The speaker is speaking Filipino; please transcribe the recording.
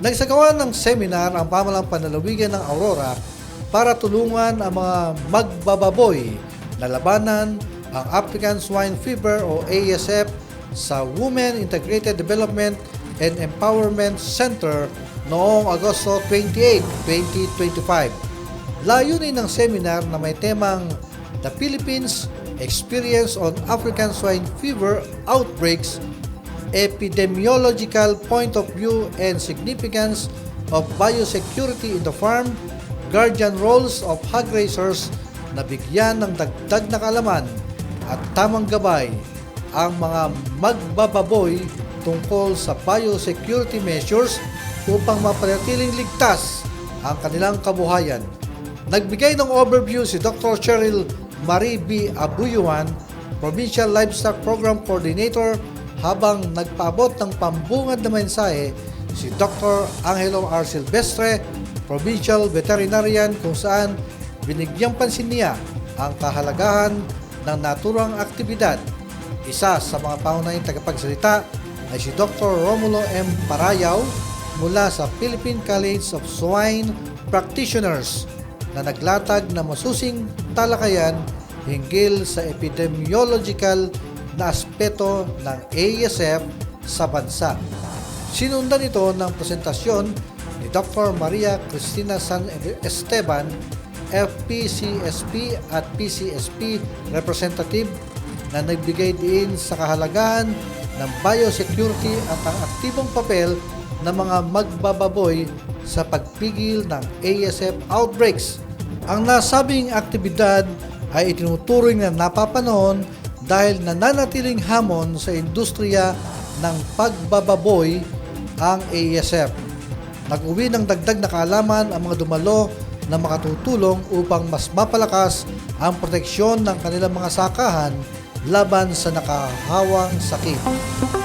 Nagsagawa ng seminar ang pamalang panlalawigan ng Aurora para tulungan ang mga magbababoy na labanan ang African Swine Fever o ASF sa Women Integrated Development and Empowerment Center noong Agosto 28, 2025. Layunin ng seminar na may temang The Philippines Experience on African Swine Fever Outbreaks, Epidemiological Point of View and Significance of Biosecurity in the Farm, Guardian Roles of Hog Raisers na bigyan ng dagdag na kaalaman at tamang gabay ang mga magbababoy tungkol sa biosecurity measures upang mapanatiling ligtas ang kanilang kabuhayan. Nagbigay ng overview si Dr. Cheryl Marie B. Abuyuan, Provincial Livestock Program Coordinator, habang nagpaabot ng pambungad na mensahe si Dr. Angelo R. Silvestre, Provincial Veterinarian, kung saan binigyang pansin niya ang kahalagahan ng naturang aktibidad. Isa sa mga pangunahing tagapagsalita ay si Dr. Romulo M. Parayaw mula sa Philippine College of Swine Practitioners na naglatag na masusing talakayan hinggil sa epidemiological na aspeto ng ASF sa bansa. Sinundan ito ng presentasyon ni Dr. Maria Cristina San Esteban, FPCSP at PCSP representative, na nagbigay din sa kahalagahan ng biosecurity at ang aktibong papel ng mga magbababoy sa pagpigil ng ASF outbreaks. Ang nasabing aktibidad ay itinuturing na napapanahon dahil nananatiling hamon sa industriya ng pagbababoy ang ASF. Nag-uwi ng dagdag na kaalaman ang mga dumalo na makatutulong upang mas mapalakas ang proteksyon ng kanilang mga sakahan laban sa nakahawang sakit.